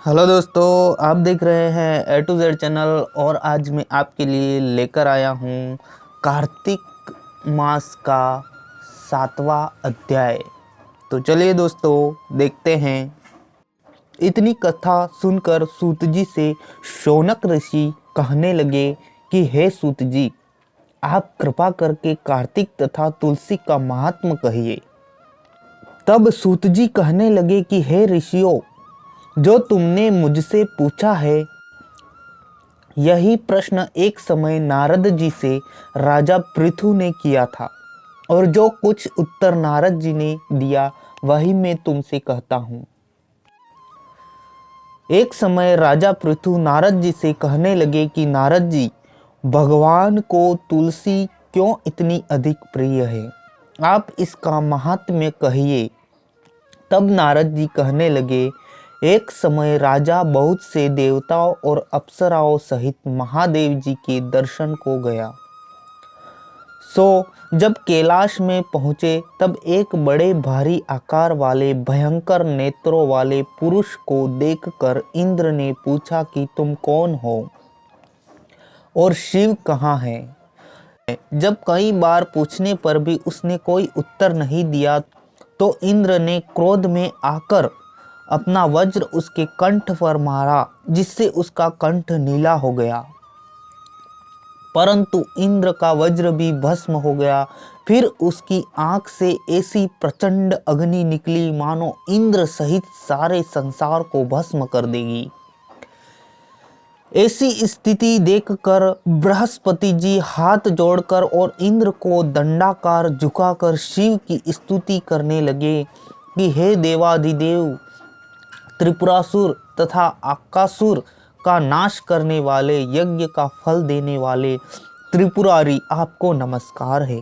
Hello दोस्तों, आप देख रहे हैं ए टू जेड चैनल। और आज मैं आपके लिए लेकर आया हूँ कार्तिक मास का 7वां अध्याय। तो चलिए दोस्तों देखते हैं। इतनी कथा सुनकर सूत जी से शौनक ऋषि कहने लगे कि हे सूत जी, आप कृपा करके कार्तिक तथा तुलसी का महात्म कहिए। तब सूत जी कहने लगे कि हे ऋषियों, जो तुमने मुझसे पूछा है, यही प्रश्न एक समय नारद जी से राजा पृथु ने किया था, और जो कुछ उत्तर नारद जी ने दिया वही मैं तुमसे कहता हूँ। एक समय राजा पृथु नारद जी से कहने लगे कि नारद जी, भगवान को तुलसी क्यों इतनी अधिक प्रिय है, आप इसका महात्म्य कहिए। तब नारद जी कहने लगे, एक समय राजा बहुत से देवताओं और अप्सराओं सहित महादेव जी के दर्शन को गया। जब कैलाश में पहुंचे तब एक बड़े भारी आकार वाले भयंकर नेत्रों वाले पुरुष को देखकर इंद्र ने पूछा कि तुम कौन हो और शिव कहाँ है। जब कई बार पूछने पर भी उसने कोई उत्तर नहीं दिया तो इंद्र ने क्रोध में आकर अपना वज्र उसके कंठ पर मारा, जिससे उसका कंठ नीला हो गया। परंतु इंद्र का वज्र भी भस्म हो गया। फिर उसकी आंख से ऐसी प्रचंड अग्नि निकली मानो इंद्र सहित सारे संसार को भस्म कर देगी। ऐसी स्थिति देखकर बृहस्पति जी हाथ जोड़कर और इंद्र को दंडाकार झुकाकर शिव की स्तुति करने लगे कि हे देवाधिदेव, त्रिपुरासुर तथा आकासुर का नाश करने वाले, यज्ञ का फल देने वाले त्रिपुरारी, आपको नमस्कार है।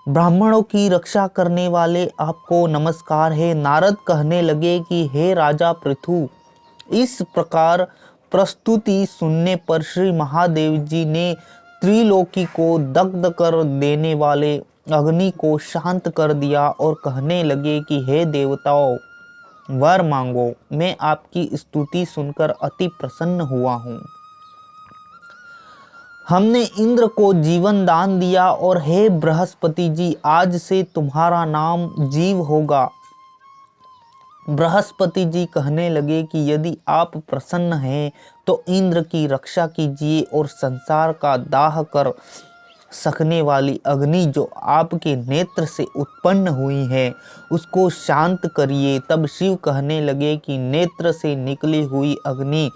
ब्राह्मणों की रक्षा करने वाले, आपको नमस्कार है। नारद कहने लगे कि हे राजा पृथु, इस प्रकार प्रस्तुति सुनने पर श्री महादेव जी ने त्रिलोकी को दग्ध कर देने वाले अग्नि को शांत कर दिया और कहने लगे कि हे देवताओं, वर मांगो, मैं आपकी स्तुति सुनकर अति प्रसन्न हुआ हूँ। हमने इंद्र को जीवन दान दिया और हे बृहस्पति जी, आज से तुम्हारा नाम जीव होगा। बृहस्पति जी कहने लगे कि यदि आप प्रसन्न हैं तो इंद्र की रक्षा कीजिए और संसार का दाह कर सकने वाली अग्नि जो आपके नेत्र से उत्पन्न हुई है उसको शांत करिए। तब शिव कहने लगे कि नेत्र से निकली हुई अग्नि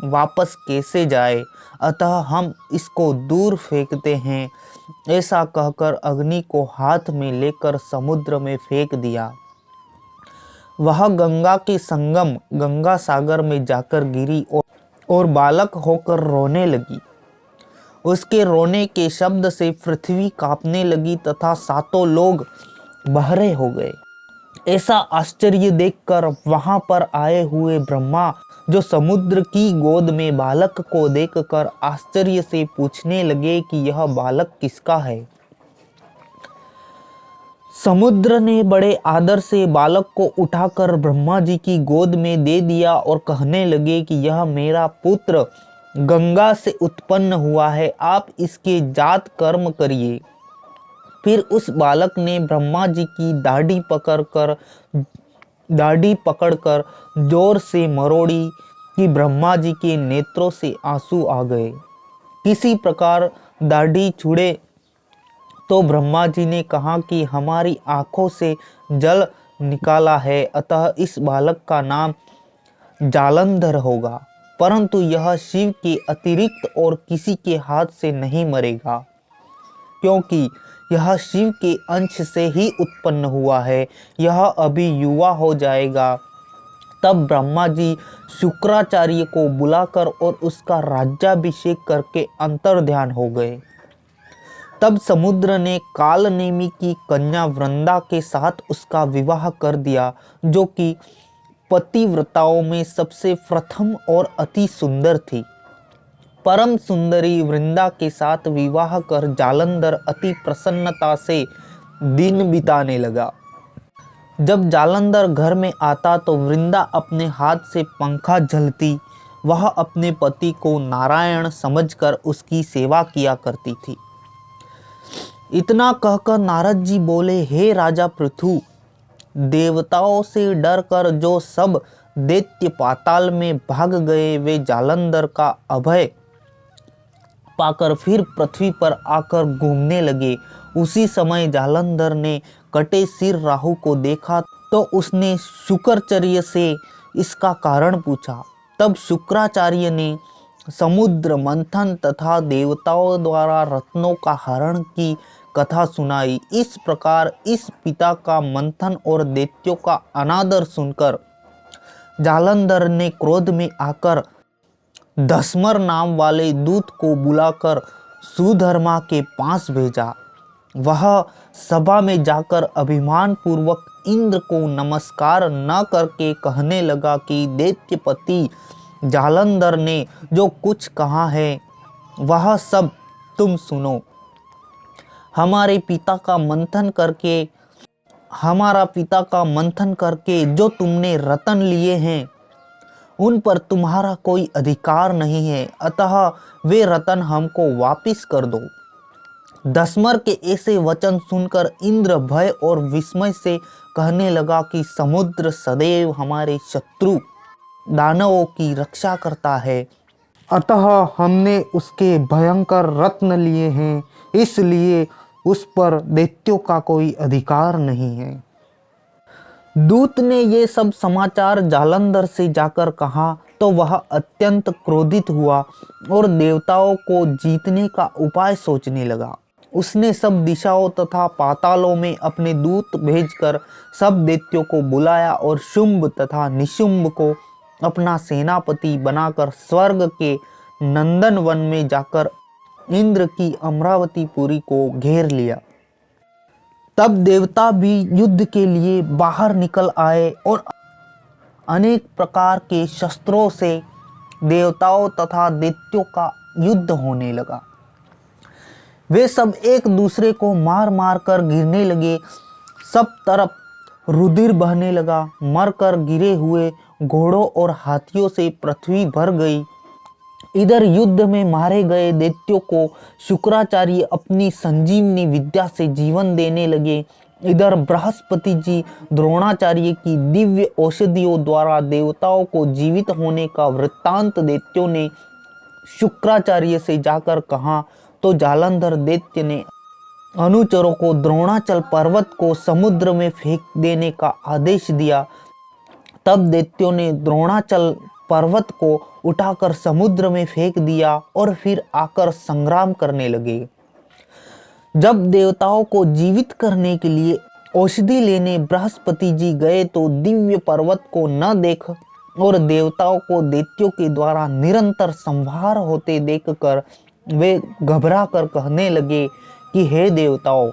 वापस कैसे जाए, अतः हम इसको दूर फेंकते हैं। ऐसा कहकर अग्नि को हाथ में लेकर समुद्र में फेंक दिया। वह गंगा के संगम गंगा सागर में जाकर गिरी और बालक होकर रोने लगी। उसके रोने के शब्द से पृथ्वी कांपने लगी तथा सातों लोग बहरे हो गए। ऐसा आश्चर्य देखकर वहां पर आए हुए ब्रह्मा, जो समुद्र की गोद में बालक को देखकर आश्चर्य से पूछने लगे कि यह बालक किसका है। समुद्र ने बड़े आदर से बालक को उठाकर ब्रह्मा जी की गोद में दे दिया और कहने लगे कि यह मेरा पुत्र गंगा से उत्पन्न हुआ है, आप इसके जात कर्म करिए। फिर उस बालक ने ब्रह्मा जी की दाढ़ी पकड़कर जोर से मरोड़ी कि ब्रह्मा जी के नेत्रों से आंसू आ गए। किसी प्रकार दाढ़ी छुड़े तो ब्रह्मा जी ने कहा कि हमारी आंखों से जल निकाला है, अतः इस बालक का नाम जालंधर होगा, परंतु यह शिव के अतिरिक्त और किसी के हाथ से नहीं मरेगा, क्योंकि यह शिव के अंश से ही उत्पन्न हुआ है। यह अभी युवा हो जाएगा। तब ब्रह्मा जी शुक्राचार्य को बुलाकर और उसका राज्याभिषेक करके अंतर्ध्यान हो गए। तब समुद्र ने कालनेमी की कन्या वृंदा के साथ उसका विवाह कर दिया, जो कि पतिव्रताओं में सबसे प्रथम और अति सुंदर थी। परम सुंदरी वृंदा के साथ विवाह कर जालंधर अति प्रसन्नता से दिन बिताने लगा। जब जालंधर घर में आता तो वृंदा अपने हाथ से पंखा झलती। वह अपने पति को नारायण समझकर उसकी सेवा किया करती थी। इतना कहकर नारद जी बोले, हे राजा पृथु, देवताओं से डरकर जो सब दैत्य पाताल में भाग गए वे जालंधर का अभय पाकर फिर पृथ्वी पर आकर घूमने लगे। उसी समय जालंधर ने कटे सिर राहु को देखा तो उसने शुक्राचार्य से इसका कारण पूछा। तब शुक्राचार्य ने समुद्र मंथन तथा देवताओं द्वारा रत्नों का हरण की कथा सुनाई। इस प्रकार इस पिता का मंथन और दैत्यों का अनादर सुनकर जालंधर ने क्रोध में आकर धस्मर नाम वाले दूत को बुलाकर सुधर्मा के पास भेजा। वह सभा में जाकर अभिमान पूर्वक इंद्र को नमस्कार न करके कहने लगा कि दैत्यपति जालंधर ने जो कुछ कहा है वह सब तुम सुनो। हमारा पिता का मंथन करके जो तुमने रतन लिए हैं उन पर तुम्हारा कोई अधिकार नहीं है, अतः वे रतन हमको वापिस कर दो। धस्मर के ऐसे वचन सुनकर इंद्र भय और विस्मय से कहने लगा कि समुद्र सदैव हमारे शत्रु दानवों की रक्षा करता है, अतः हमने उसके भयंकर रत्न लिए हैं, इसलिए उस पर दैत्यों का कोई अधिकार नहीं है। दूत ने ये सब समाचार जालंधर से जाकर कहा तो वह अत्यंत क्रोधित हुआ और देवताओं को जीतने का उपाय सोचने लगा। उसने सब दिशाओं तथा पातालों में अपने दूत भेजकर सब दैत्यों को बुलाया और शुंभ तथा निशुंभ को अपना सेनापति बनाकर स्वर्ग के नंदन वन में जाकर इंद्र की अमरावतीपुरी को घेर लिया। तब देवता भी युद्ध के लिए बाहर निकल आए और अनेक प्रकार के शस्त्रों से देवताओं तथा दैत्यों का युद्ध होने लगा। वे सब एक दूसरे को मार मार कर गिरने लगे। सब तरफ रुधिर बहने लगा। मरकर गिरे हुए घोड़ों और हाथियों से पृथ्वी भर गई। इधर युद्ध में मारे गए दैत्यों को शुक्राचार्य अपनी संजीवनी विद्या से जीवन देने लगे। इधर बृहस्पति जी द्रोणाचार्य की दिव्य औषधियों द्वारा देवताओं को जीवित होने का वृत्तांत दैत्यों ने शुक्राचार्य से जाकर कहा तो जालंधर दैत्य ने अनुचरों को द्रोणाचल पर्वत को समुद्र में फेंक देने का आदेश दिया। तब दैत्यों ने द्रोणाचल पर्वत को उठाकर समुद्र में फेंक दिया और फिर आकर संग्राम करने लगे। जब देवताओं को जीवित करने के लिए औषधि लेने बृहस्पति जी गए तो दिव्य पर्वत को न देख और देवताओं को दैत्यों के द्वारा निरंतर संहार होते देखकर वे घबरा कर कहने लगे कि हे देवताओं,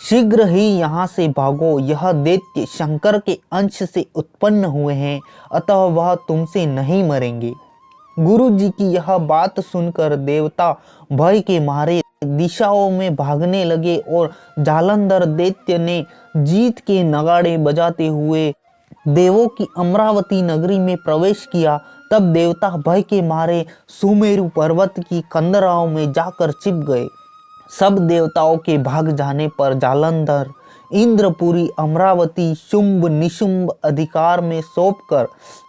शीघ्र ही यहाँ से भागो। यह दैत्य शंकर के अंश से उत्पन्न हुए हैं, अतः वह तुमसे नहीं मरेंगे। गुरु जी की यह बात सुनकर देवता भय के मारे दिशाओं में भागने लगे और जालंधर दैत्य ने जीत के नगाड़े बजाते हुए देवों की अमरावती नगरी में प्रवेश किया। तब देवता भय के मारे सुमेरु पर्वत की कंदराओं में जाकर छिप गए। सब देवताओं के भाग जाने पर जालंधर इंद्रपुरी अमरावती शुंभ निशुंभ अधिकार में सौंपकर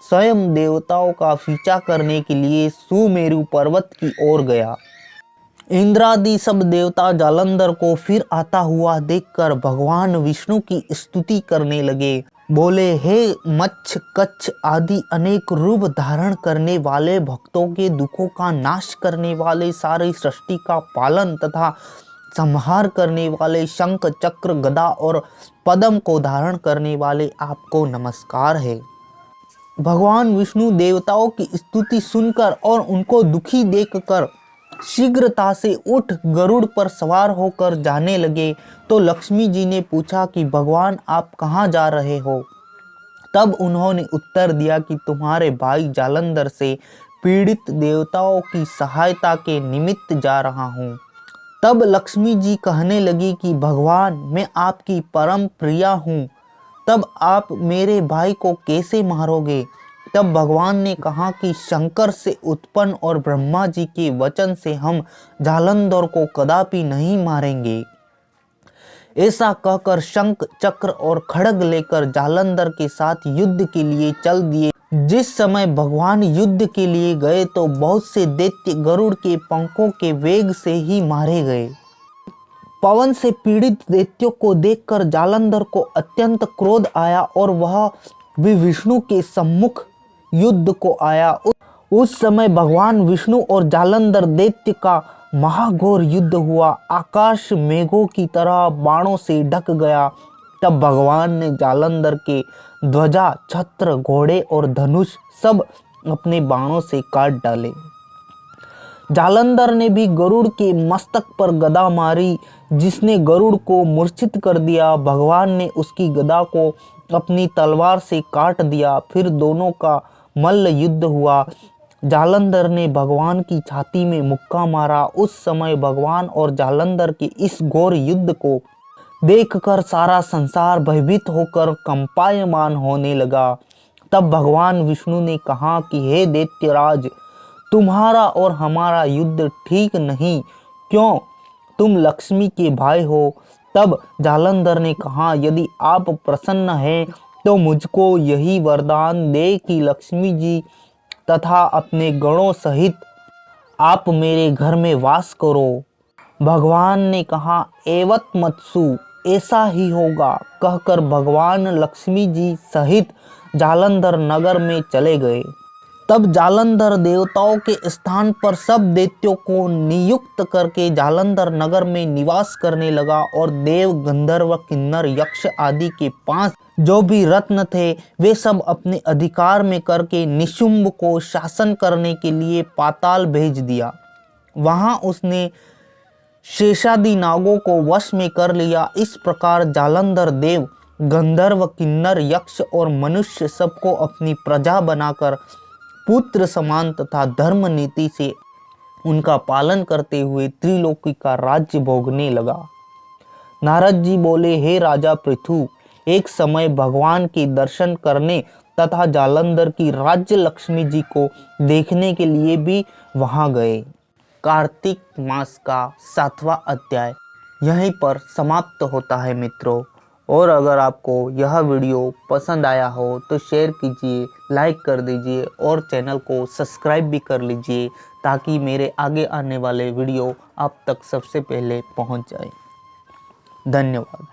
स्वयं देवताओं का पीछा करने के लिए सुमेरु पर्वत की ओर गया। इंद्रादि सब देवता जालंधर को फिर आता हुआ देखकर भगवान विष्णु की स्तुति करने लगे। बोले, हे मच्छ कच्छ आदि अनेक रूप धारण करने वाले, भक्तों के दुखों का नाश करने वाले, सारी सृष्टि का पालन तथा संहार करने वाले, शंख चक्र गदा और पद्म को धारण करने वाले, आपको नमस्कार है। भगवान विष्णु देवताओं की स्तुति सुनकर और उनको दुखी देखकर शीघ्रता से उठ गरुड़ पर सवार होकर जाने लगे। तो लक्ष्मी जी ने पूछा कि भगवान आप कहाँ जा रहे हो? तब उन्होंने उत्तर दिया कि तुम्हारे भाई जालंधर से पीड़ित देवताओं की सहायता के निमित्त जा रहा हूँ। तब लक्ष्मी जी कहने लगी कि भगवान मैं आपकी परम प्रिया हूँ, तब आप मेरे भाई को कैसे मारोगे? तब भगवान ने कहा कि शंकर से उत्पन्न और ब्रह्मा जी के वचन से हम जालंधर को कदापि नहीं मारेंगे। ऐसा कहकर शंख चक्र और खड्ग लेकर जालंधर के साथ युद्ध के लिए चल दिए। जिस समय भगवान युद्ध के लिए गए तो बहुत से दैत्य गरुड़ के पंखों के वेग से ही मारे गए। पवन से पीड़ित दैत्यों को देखकर जालंधर को अत्यंत क्रोध आया और वह भी विष्णु के सम्मुख युद्ध को आया। उस समय भगवान विष्णु और जालंधर दैत्य का महाघोर युद्ध हुआ। आकाश मेघों की तरह बाणों से ढक गया। तब भगवान ने जालंधर के ध्वजा, छत्र, घोड़े और धनुष सब अपने बाणों से काट डाले। जालंधर ने भी गरुड़ के मस्तक पर गदा मारी, जिसने गरुड़ को मूर्छित कर दिया। भगवान ने उसकी गदा को अपनी तलवार से काट दिया। फिर दोनों का मल्ल युद्ध हुआ। जालंधर ने भगवान की छाती में मुक्का मारा। उस समय भगवान और जालंधर के इस घोर युद्ध को देखकर सारा संसार भयभीत होकर कंपायमान होने लगा। तब भगवान विष्णु ने कहा कि हे दैत्यराज, तुम्हारा और हमारा युद्ध ठीक नहीं, क्यों? तुम लक्ष्मी के भाई हो। तब जालंधर ने कहा, यदि आप प्रसन्न हैं तो मुझको यही वरदान दे कि लक्ष्मी जी तथा अपने गणों सहित आप मेरे घर में वास करो। भगवान ने कहा, एवत मत्सु, ऐसा ही होगा। कहकर भगवान लक्ष्मी जी सहित जालंधर नगर में चले गए। तब जालंधर देवताओं के स्थान पर सब दैत्यों को नियुक्त करके जालंधर नगर में निवास करने लगा और देव, गंधर्व, किन्नर, यक्ष आदि के 5 जो भी रत्न थे वे सब अपने अधिकार में करके निशुंभ को शासन करने के लिए पाताल भेज दिया। वहां उसने शेषादि नागों को वश में कर लिया। इस प्रकार जालंधर देव, गंधर्व, किन्नर, यक्ष और मनुष्य सबको अपनी प्रजा बनाकर पुत्र समान तथा धर्म नीति से उनका पालन करते हुए त्रिलोकी का राज्य भोगने लगा। नारद जी बोले, हे राजा पृथु, एक समय भगवान के दर्शन करने तथा जालंधर की राज्य लक्ष्मी जी को देखने के लिए भी वहां गए। कार्तिक मास का 7वां अध्याय यहीं पर समाप्त होता है मित्रों। और अगर आपको यह वीडियो पसंद आया हो तो शेयर कीजिए, लाइक कर दीजिए और चैनल को सब्सक्राइब भी कर लीजिए ताकि मेरे आगे आने वाले वीडियो आप तक सबसे पहले पहुंच जाए। धन्यवाद।